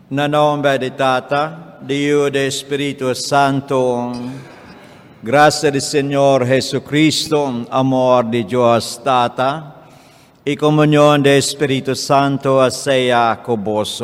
Na nome di Tata, di Dio e del Spirito Santo, gracia del Señor Jesucristo, amor de Dios Tata, y comunión del Espíritu Santo sea con vos.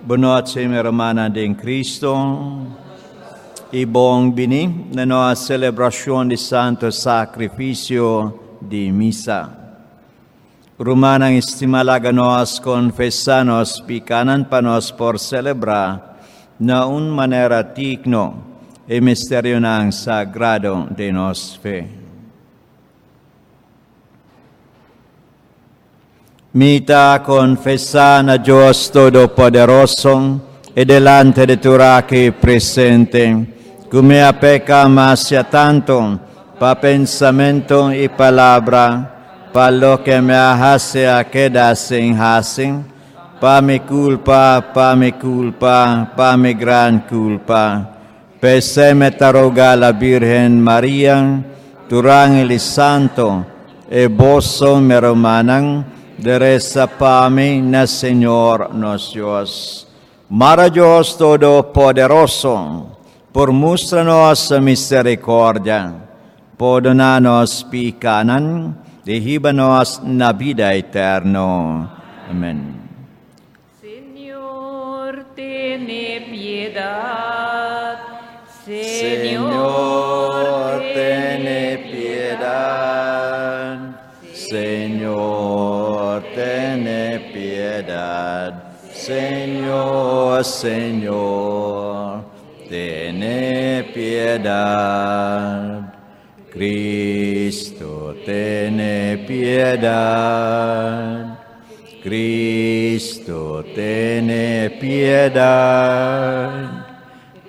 Buenas noches, mi hermana en Cristo, y buen vini na nossa celebración de Santo Sacrificio de Misa. Rumanang estimalaga nos confessanos picanan pa nos por celebrar na un manera digno e misterio ng sagrado de nos fe. Mita confessa na Dios Todopoderoso e delante de tu aquí presente, come a peca masia tanto pa pensamento y palabra, pa lo que me hace a quedar sin hacer, pa mi culpa, pa mi gran culpa. Pese me taroga la Virgen María, turang el Santo, e boso me romanang, de reza pa mi na Señor nos Dios. Mara Dios Todopoderoso, por mostranos misericordia, perdonanos picanan, Dejíbanos na vida eterno. Amén. Señor, ten piedad. Señor, ten piedad. Señor, ten piedad. Señor, Señor, ten piedad. Cristo, ten piedad. Cristo, ten piedad.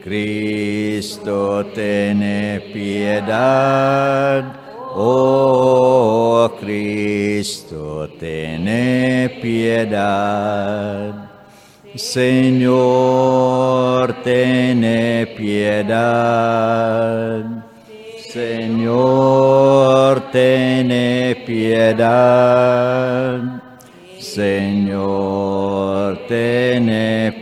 Cristo, ten piedad. Oh, Cristo, ten piedad. Señor, ten piedad. Señor, ten piedad. Señor, ten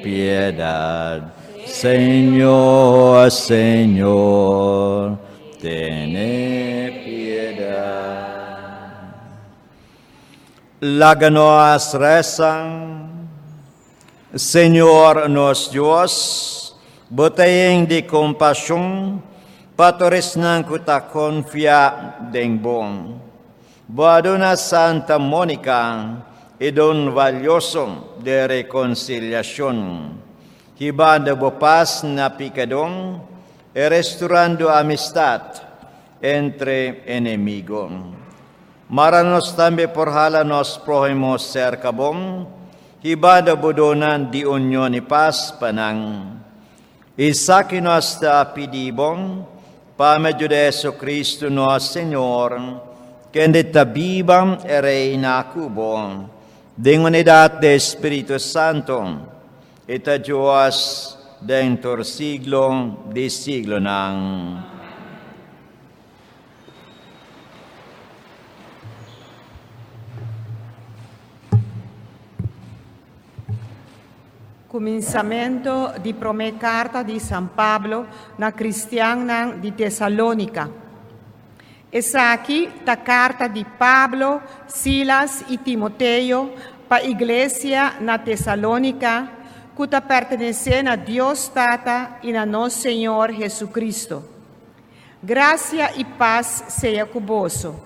piedad. Señor, Señor, ten piedad. Láganos rezan, Señor nos Dios, botayeng de compasión, Patoris nang kuta confia deng bong. Buaduna Santa Monica e don valioso de reconciliación. Hibanda bopas na picadong e restaurando amistad entre enemigos. Maranos tambe porhala nos prójimos cerca bong. Hibanda bodonan di unión y paz panang. Isakinos ta pidibong. Pame de Jesucristo nosso Senhor, que endita viva e reina cubo, de unidade do Espírito Santo, e ta Deus dentro siglo de siglo nang. Cominciamento di prima carta di San Pablo na cristiana di Tessalonica. Essa aqui ta carta di Pablo, Silas e Timoteo pa igreja na Tessalonica, que ta pertenecendo a Deus Tata e a nosso Senhor Jesucristo. Graça e paz seja convosco.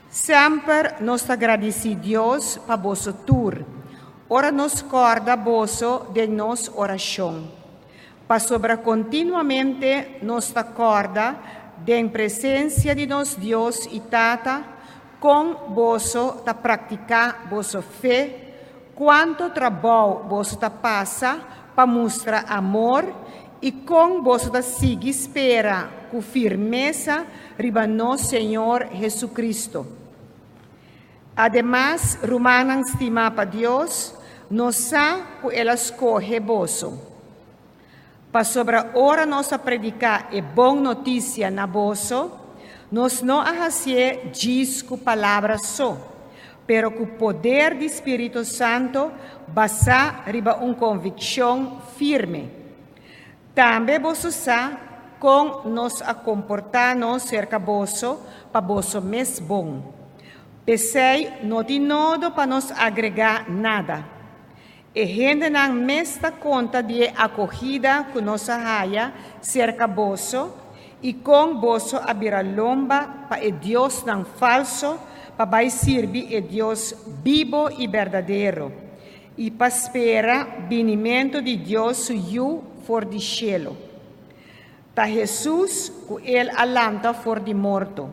Sempre nos agradeci Deus pa vosso tour. Ora nos corda vosso de nos oração. Pa sobra continuamente nos acorda de presença de nos Deus e Tata, com vosso ta praticar vosso fé, quanto trabalho vosso ta passa pa mostrar amor e com vosso ta siga espera com firmeza riba nosso Senhor Jesucristo. Además, Romanan estima para Deus, nos sa que ela escorre vosso. Para sobra hora nossa predicar e boa notícia na vosso, nos não arrasie diz com palavras só, pero com o poder do Espírito Santo basa riba convicção firme. Também vos usar com nos a comportar-nos cerca vosso, para vosso mes bom. Pensei, não de nodo para nos agregar nada. E gente não mes dá conta de acolhida com nossa raia cerca vosso, e com vosso abrir a lomba para Deus não falso, para vai servir Deus vivo e verdadeiro, e para esperar vinimento de Deus suyo for de cielo. Ta Jesus, que Ele alanta for de morto,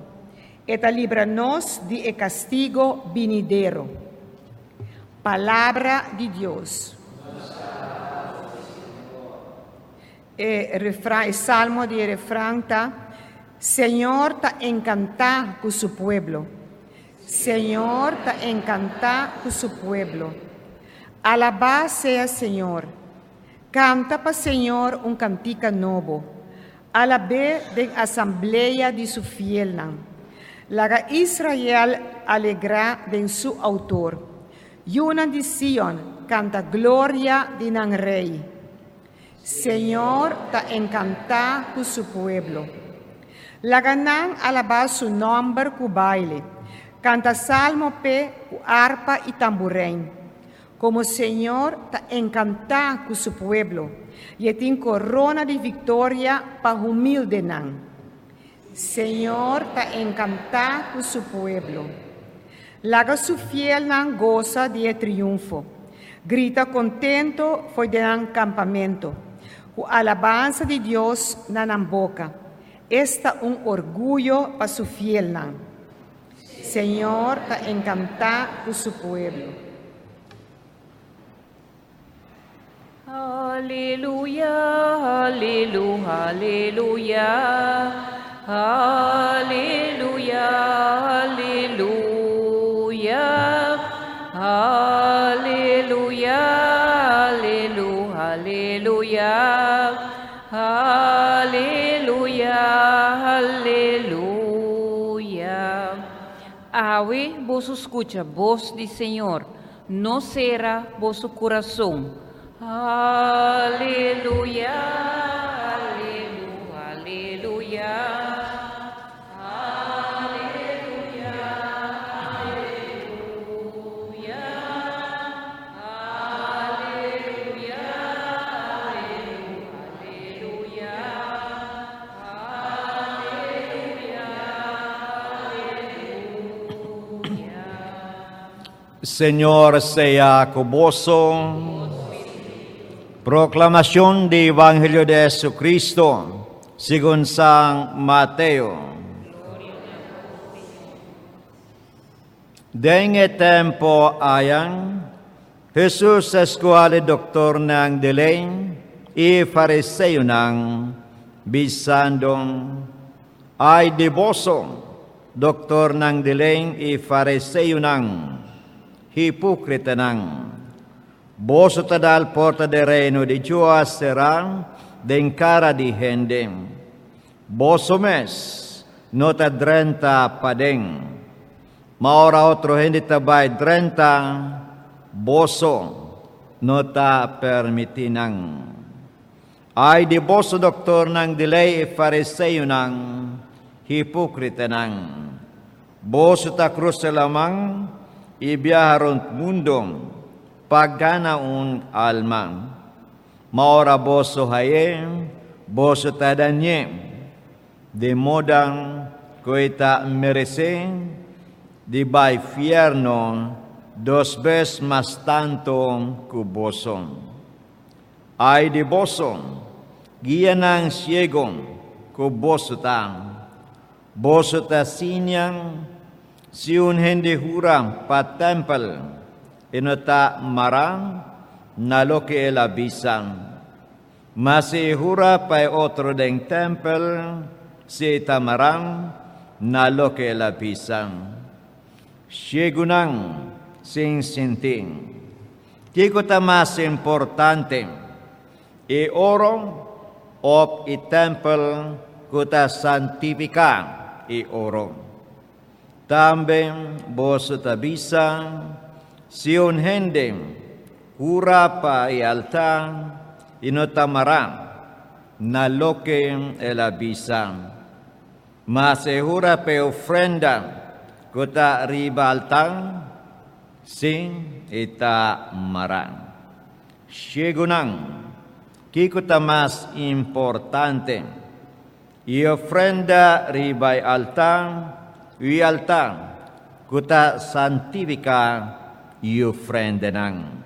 e ta libra-nos de castigo vinidero. Palavra de Deus. El salmo de refrán está: Señor, está encantado con su pueblo. Señor, está encantado con su pueblo. Alabado sea Señor. Canta para Señor un cantica nuevo. Alabé de asamblea de su fiel. Laga Israel alegra de su autor. Yuna de Sion canta gloria de nan rey. Señor, está encantado con su pueblo. La ganan alaba su nombre con baile. Canta salmo pe, arpa y tamborén. Como Señor está encantado con su pueblo. Y tiene corona de victoria para humilde nan. Señor está encantado con su pueblo. Laga su fiel nan goza de triunfo. Grita contento foi de nan campamento. A alabanza de Dios na boca. Esta orgullo para su fiel nan. Señor está encantado con su pueblo. Aleluya, aleluya, aleluya. Aleluya, aleluya. Aleluya, aleluya, aleluya. Aleluya, aleluya. Ave, vos escucha voz del Señor, no será vosso corazón. Aleluya, aleluya, aleluya. Aleluya, aleluya. Aleluya, aleluya. Aleluya. Señor sea con vos. Proclamación del Evangelio de Jesucristo según San Mateo. En el tiempo ayan, Jesús escuela doctor ng de ley y fariseo ng bisando. Ay de boso, doctor ng de ley y fariseo ng hipokrita ng. Boso tadal porta de reino de Dios será den cara de gente. Boso mes, nota 30 padeng. Maora otro gente tabay 30, boso, nota permitinang. Ay di boso doktor ng delay fariseo ng hipokrita ng. Boso ta krus lamang, ibiyaharong mundong, paggana un alma. Maora boso haye, boso tadanye, de modang kuita merece, di bay fierno, 2 veces más tanto que boso. Ay di boso, guía ng ciego, que boso ta sinyang, si un hindi hura pa temple, inota marang na lo que el avisan. Masi hura pa otro deng temple, si tamarang na lo que el avisan. Siegunang sin sinting. Kiko ta mas importante, e oro of i temple kuta santifika e oro. También vos tabisa, si un gente jura pa y alta, y no tamará, na lo que él avisa. Mas se jura pe ofrenda, kota riba alta, sin ita maran. Siegunang, kikuta mas importante, y ofrenda riba alta, y alta, kuta santifica y ofrenda nang.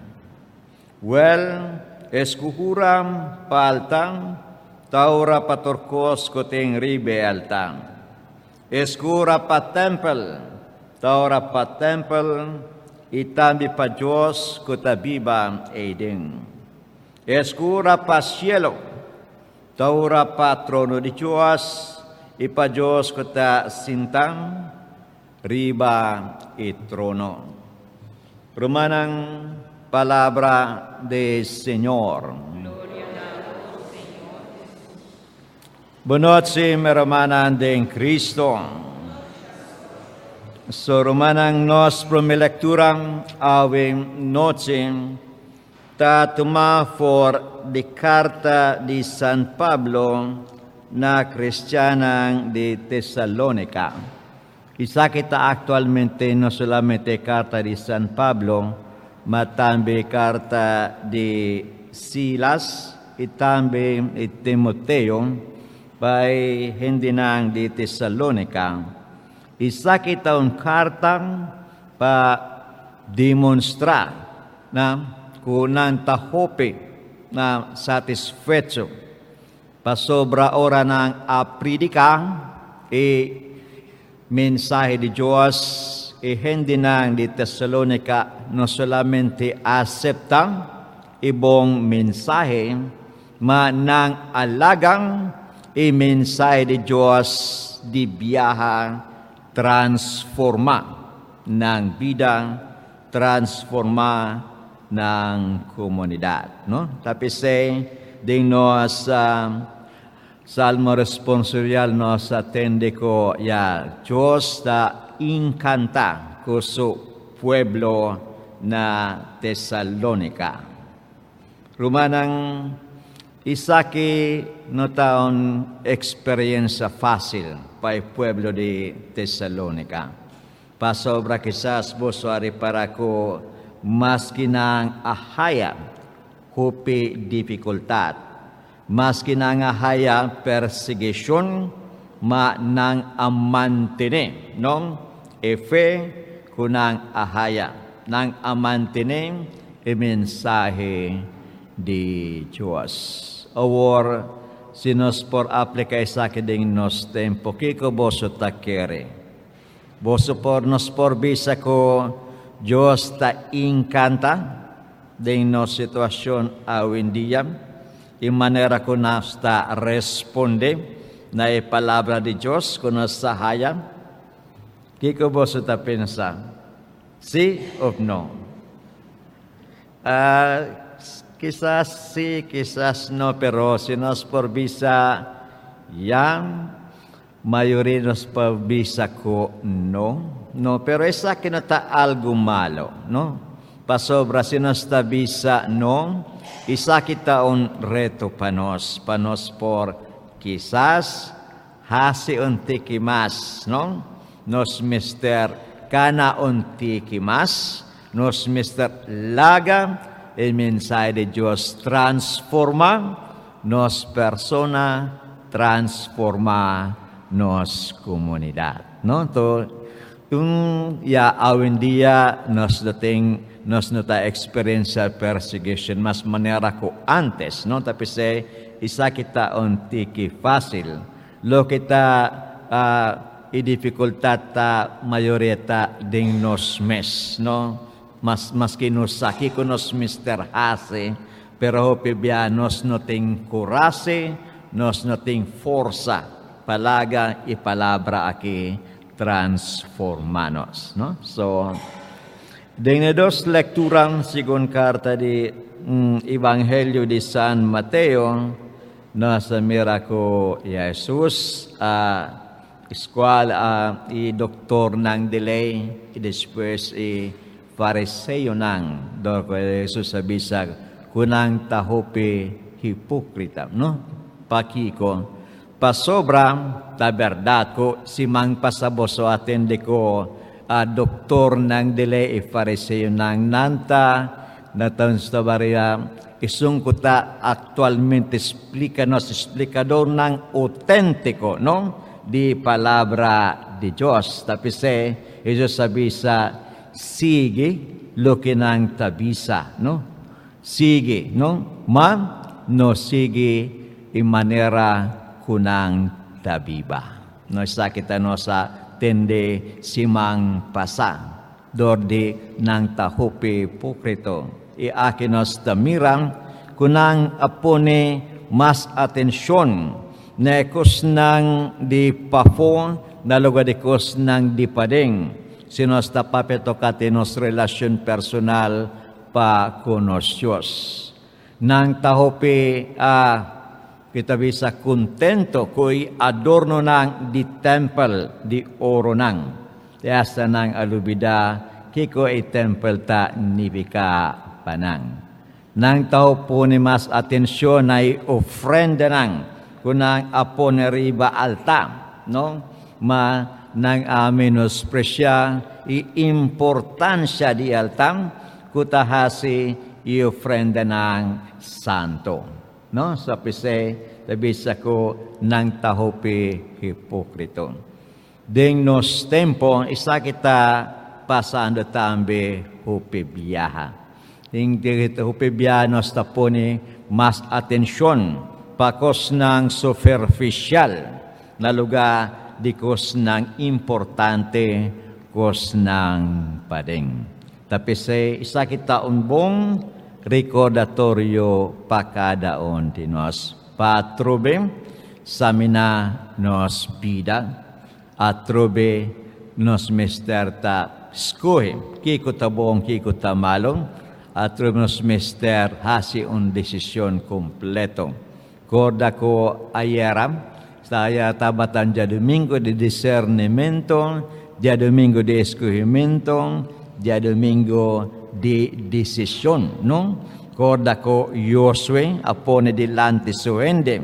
Well, eskuhuram pa alta, taura patorkos kuteng ribe alta. Eskura pa temple, taura pa temple, itambi pa Diyos kutabiba eding. Eskura pa cielo, taura pa trono di Diyos, ipa Diyos kuta sintang, riba e trono. Rumanang palabra de Señor. Bunot si meramanan din Kristo. So rumanang nos promelekturang awing noche ta tuma for di carta di San Pablo na Cristianang di Tesalonica. Isa kita actualmente no solamente carta di San Pablo, ma tambi carta di Silas, itambi Timoteo, by hindi nang di Tesalonica. Isa kita un kartang pa demonstra na kunang tahope na satisfecho pa sobra ora ng apridika mensahe di Diyos hindi nang di Tesalonica no solamente aceptang ibong mensahe ma nang alagang mensahe di Diyos di biyaha transforma ng vida, transforma ng komunidad. No? Tapi din nos salmo responsorial nos atende ko ya Diyos ta encanta ko su pueblo na Tesalonica. Rumanang isaki no taon experience fácil pa pueblo de Tesalonica. Pasobra quizás bosuari para ko maski nang ahaya hupi dificultad, maski nang ahaya persecution, ma nang amantine, nong efe kunang ahaya, nang amantine mensahe di Diyos. Or sinos por aplica sa keding nos tempo kiko boso takere. Boso por nos por bisa ko Diyos ta encanta din nos sitwasyon awindiyam. In manera ko nasta responde na palabra di Diyos ko nasahaya. Kiko boso ta pensa? Si or no? Quizás sí, quizás no, pero si nos por visa yang mayoría nos por visa ko no, pero esa que no está algo malo, no? Pasobra si nos está visa no, isa kita un reto panos por quizás hasi untiki mas, no? Nos mister kana untiki mas, nos mister laga. El mensaje de Dios transforma nos persona, transforma nos comunidad. ¿No? To, ya hoy en día nos nota experiencia persecution mas manera ko antes. ¿No? Tapi isa kita untiki fácil. Lo kita dificultad ta mayorita ding nos mes. ¿No? Maski nos saki ko nos Mr. Hase, pero pibya nos noting kurase, nos noting forsa, palaga ipalabra aki transformanos. No? So, din dos lekturang sigun karta di Evangelio di San Mateo, nasa mira ko Jesus, eskwela, i-doktor ng delay, i-después i-fariseo ng, doon ko Jesus sabi sa kunang tahopi hipokrita, no? Pakiko, pasobra, ta verdad ko, simang pasaboso atende ko, doktor ng delay, i-fariseo ng nanta, natan sa baria, isungkuta actualmente explicador ng autentico, no? Di palabra di Diyos. Tapi Jesus sabi sa, sige, luki ng tabisa, no? Sige, no? No sige, in manera kunang tabiba. No, sa kita no sa tende simang pasa, dordi ng tahupi pukrito. Iakinos tamirang kunang apone mas atensyon na ekos ng di pafon na lugar di kos ng di padeng sinos tapapeto katinos relasyon personal pa kunos Diyos. Nang tahopi kita bisa kontento ko'y adorno ng di temple di oro nang tiasa ng alubida kiko ay temple ta nibika panang. Nang tao po ni mas atensyon ay ofrenda nang kunang aponeriba alta, no? Nang menospresya importansya di altam kutahasi i-ofrenda ng santo, no? Sa tabisa ko nang tahopi hipokrito. Ding nos tempo isa kita pasando tambe hupibiyaha. Ding dito hupibiyaha nos taponi mas atensyon pakos ng superficial na lugar di kos ng importante kos ng padeng. Tapi isa kita unbong recordatorio pakadaon tinos patrobe samina nos bida atrobe nos mister ta skohe kiko tabong kiko tamalong atrobe nos mister hasi un desisyon kompleto korda ko ayaram saya tabatan dia domingo de discernimento dia domingo de escogimiento dia domingo di desisyon, no? Korda ko Yosue, apone dilante suende,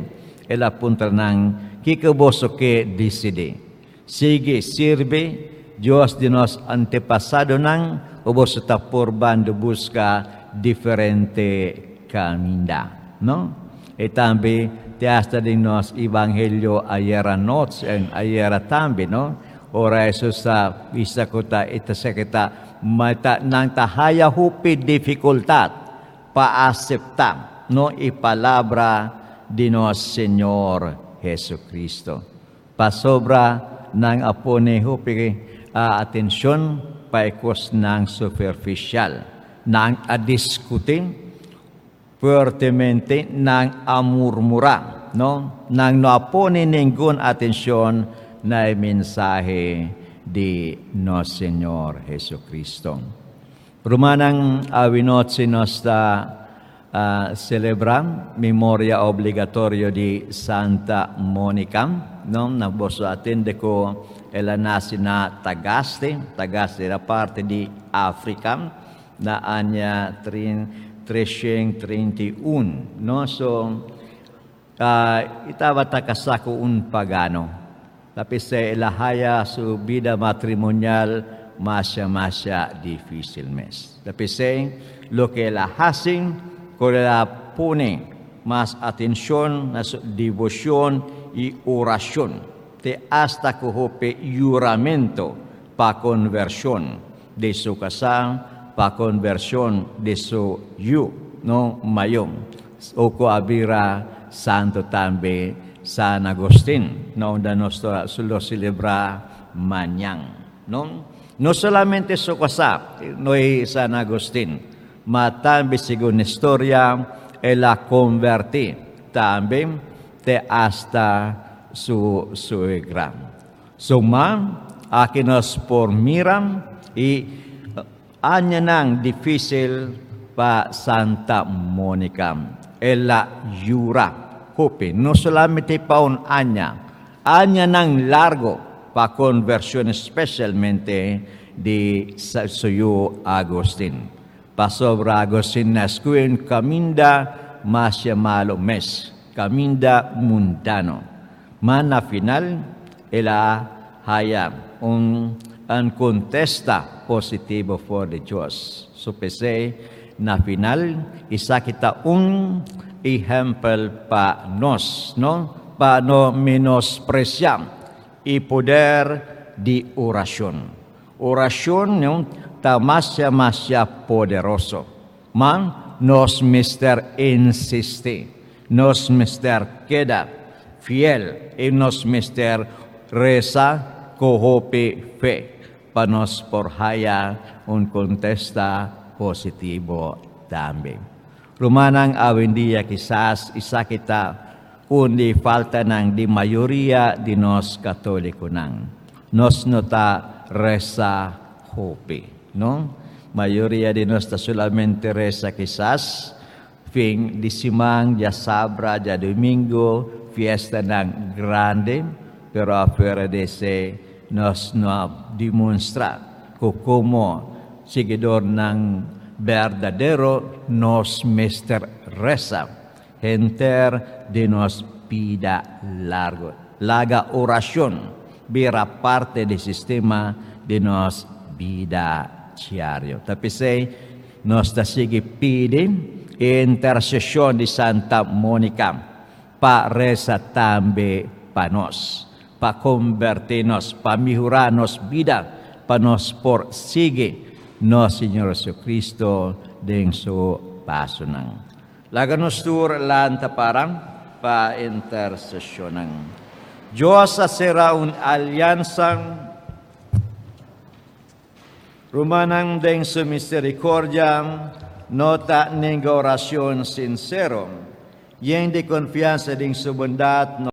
e la punta ng kikaboso ke decide. Sige, sirve, Diyos di nos antepasado ng, uboso tapurbando busca diferente caminda, no? E tambi, tiasta din nos Evangelio ayera notes, and ayera tambi, no? Ora Jesus sa isa ko ta, ita sa kita, mata nang tahaya hupi dificultad paasepta no ipalabra di nos Señor Jesucristo. Pasobra ng apone hupi atensyon paikos ng superficial nang adiskutin fuertemente nang amurmura no nang no apone ningún atensyon na mensahe di nos Señor Jesucristo. Rumanang awinotsi nos celebram memoria obligatorio di Santa Monica, no? Naboso atende ko ela nasi na Tagaste da parte di Africa, na anya 331, no? So, itawata kasako un pagano. Tapi sa ilahaya su vida matrimonial masya difícil mes. Tapi sa lo que la hacen con la pone más atención na su devoción y oración te hasta cohope juramento pa conversión de su casa pa conversión de su no mayom o ko abira santo tambe San Agustín, no da nostra sulo celebra mañang, no solamente su casa, no San Agustín, ma también según historia la convertí, también te hasta su suegra. Suma, aquí nos por miram y anya nang difícil pa Santa Monica, la yura. Hope, no solamente pa un anya ng largo, pa conversión especialmente di suyo Agustin. Pasobra Agustin nascuin caminda masya malo mes, caminda mundano. Mana final, ela haya an contesta positivo for the Diyos. So pese na final, isa kita example pa nos, no? Pa no menospreciam i poder di orasyon. Orasyon yung tamasya-masya poderoso. Man, nos mister insiste, nos mister queda fiel, y nos mister reza cohope fe, panos por haya un contesta positivo también. Rumanang awindiya kisas isa kita undi falta ng di mayoría di nos katoliko nang. Nos nota reza hope, no? Mayoría de nos solamente reza quizás fin disimang ya sabra ya domingo fiesta ng grande, pero afuera de ese nos no demonstra como seguidor ng verdadero nos mister reza enter de nos pida largo laga oración vera parte del sistema de nos vida diario. Tapi nos sige pide intercession di Santa Monica pa reza tambe panos, pa convertinos, pa mihuranos vida, panos por sige no Señor Jesucristo den so paso nang. Laganos tur lanta parang pa intercession nang. Diyos asera un alyansang Rumanang deng su misericordia, nota ning oración sincero, yen de confianza ding su bondad,